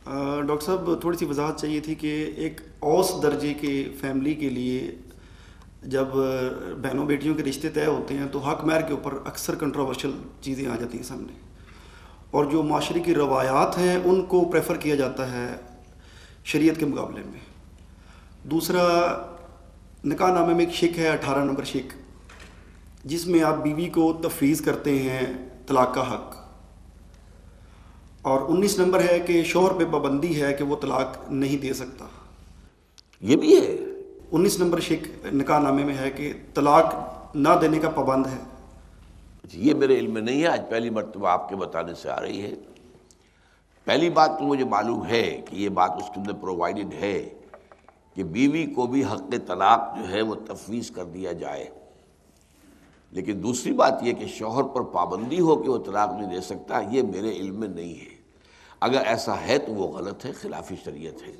Doctor صاحب تھوڑی سی وضاحت چاہیے تھی کہ ایک اوس درجے کے فیملی کے لیے جب بہنوں بیٹیوں کے رشتے طے ہوتے ہیں تو حق مہر کے اوپر اکثر کنٹروورشل چیزیں آ جاتی ہیں سامنے، اور جو معاشرے کی روایات ہیں ان کو پریفر کیا جاتا ہے شریعت کے مقابلے میں۔ دوسرا، نکاح نامے میں ایک شک ہے 18 نمبر شک، جس میں آپ بیوی کو تفویض کرتے ہیں طلاق کا حق، اور 19 نمبر ہے کہ شوہر پہ پابندی ہے کہ وہ طلاق نہیں دے سکتا۔ یہ بھی ہے 19 نمبر شک نکاح نامے میں ہے کہ طلاق نہ دینے کا پابند ہے۔ یہ میرے علم میں نہیں ہے، آج پہلی مرتبہ آپ کے بتانے سے آ رہی ہے۔ پہلی بات تو مجھے معلوم ہے کہ یہ بات اس کے اندر پرووائڈڈ ہے کہ بیوی کو بھی حق طلاق جو ہے وہ تفویض کر دیا جائے، لیکن دوسری بات یہ کہ شوہر پر پابندی ہو کہ وہ طلاق نہیں دے سکتا، یہ میرے علم میں نہیں ہے۔ اگر ایسا ہے تو وہ غلط ہے، خلاف شریعت ہے۔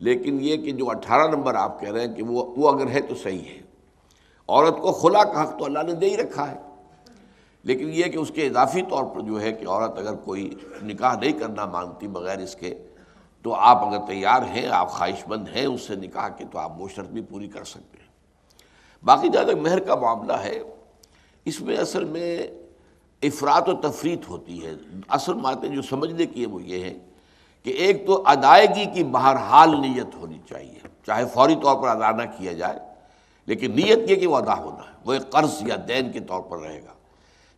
لیکن یہ کہ جو 18 نمبر آپ کہہ رہے ہیں کہ وہ اگر ہے تو صحیح ہے۔ عورت کو خلا کا حق تو اللہ نے دے ہی رکھا ہے، لیکن یہ کہ اس کے اضافی طور پر جو ہے کہ عورت اگر کوئی نکاح نہیں کرنا مانگتی بغیر اس کے، تو آپ اگر تیار ہیں، آپ خواہش مند ہیں اس سے نکاح کے، تو آپ وہ شرط بھی پوری کر سکتے ہیں۔ باقی جہاں تک مہر کا معاملہ ہے، اس میں اصل میں افراط و تفریط ہوتی ہے۔ اصل باتیں جو سمجھنے کی ہے وہ یہ ہے کہ ایک تو ادائیگی کی بہرحال نیت ہونی چاہیے، چاہے فوری طور پر ادا نہ کیا جائے، لیکن نیت یہ کہ وہ ادا ہونا ہے، وہ ایک قرض یا دین کے طور پر رہے گا۔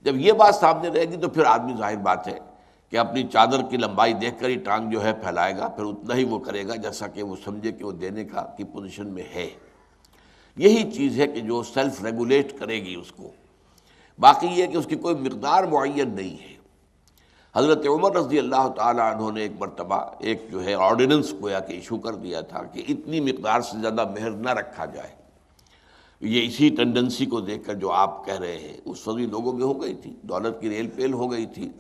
جب یہ بات سامنے رہے گی تو پھر آدمی ظاہر بات ہے کہ اپنی چادر کی لمبائی دیکھ کر ہی ٹانگ جو ہے پھیلائے گا، پھر اتنا ہی وہ کرے گا جیسا کہ وہ سمجھے کہ وہ دینے کی پوزیشن میں ہے۔ یہی چیز ہے کہ جو سیلف ریگولیٹ کرے گی اس کو۔ باقی یہ کہ اس کی کوئی مقدار معین نہیں ہے۔ حضرت عمر رضی اللہ تعالی عنہ نے ایک مرتبہ ایک جو ہے آرڈیننس گویا کہ ایشو کر دیا تھا کہ اتنی مقدار سے زیادہ مہر نہ رکھا جائے۔ یہ اسی ٹینڈنسی کو دیکھ کر جو آپ کہہ رہے ہیں اس وقت لوگوں میں ہو گئی تھی، دولت کی ریل پیل ہو گئی تھی،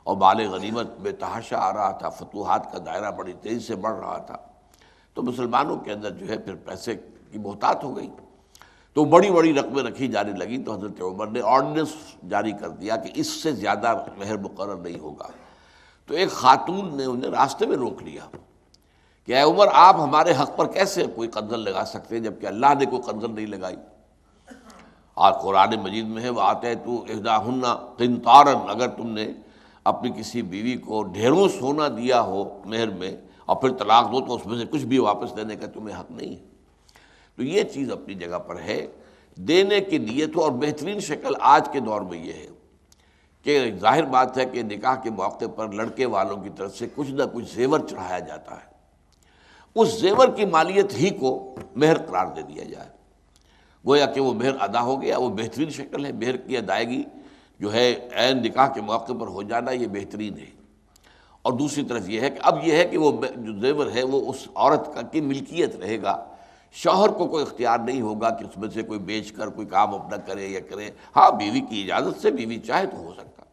اور مال غنیمت بے تحاشا آ رہا تھا، فتوحات کا دائرہ بڑی تیزی سے بڑھ رہا تھا، تو مسلمانوں کے اندر جو ہے پھر پیسے کی بہتات ہو گئی، تو بڑی بڑی رقمیں رکھی جانے لگی، تو حضرت عمر نے آرڈیننس جاری کر دیا کہ اس سے زیادہ مہر مقرر نہیں ہوگا۔ تو ایک خاتون نے انہیں راستے میں روک لیا کہ اے عمر، آپ ہمارے حق پر کیسے کوئی قنزل لگا سکتے ہیں جبکہ اللہ نے کوئی قنزل نہیں لگائی؟ اور قرآن مجید میں ہے وَآتَيْتُ إِحْدَاهُنَّ قِنطَارًا، اگر تم نے اپنی کسی بیوی کو ڈھیروں سونا دیا ہو مہر میں اور پھر طلاق دو تو اس میں سے کچھ بھی واپس دینے کا تمہیں حق نہیں ہے۔ تو یہ چیز اپنی جگہ پر ہے، دینے کی نیت ہو، اور بہترین شکل آج کے دور میں یہ ہے کہ ظاہر بات ہے کہ نکاح کے موقع پر لڑکے والوں کی طرف سے کچھ نہ کچھ زیور چڑھایا جاتا ہے، اس زیور کی مالیت ہی کو مہر قرار دے دیا جائے، گویا کہ وہ مہر ادا ہو گیا۔ وہ بہترین شکل ہے، مہر کی ادائیگی جو ہے عین نکاح کے موقع پر ہو جانا، یہ بہترین ہے۔ اور دوسری طرف یہ ہے کہ اب یہ ہے کہ وہ جو زیور ہے وہ اس عورت کی ملکیت رہے گا، شوہر کو کوئی اختیار نہیں ہوگا کہ اس میں سے کوئی بیچ کر کوئی کام اپنا کرے یا کرے۔ ہاں، بیوی کی اجازت سے بیوی چاہے تو ہو سکتا ہے۔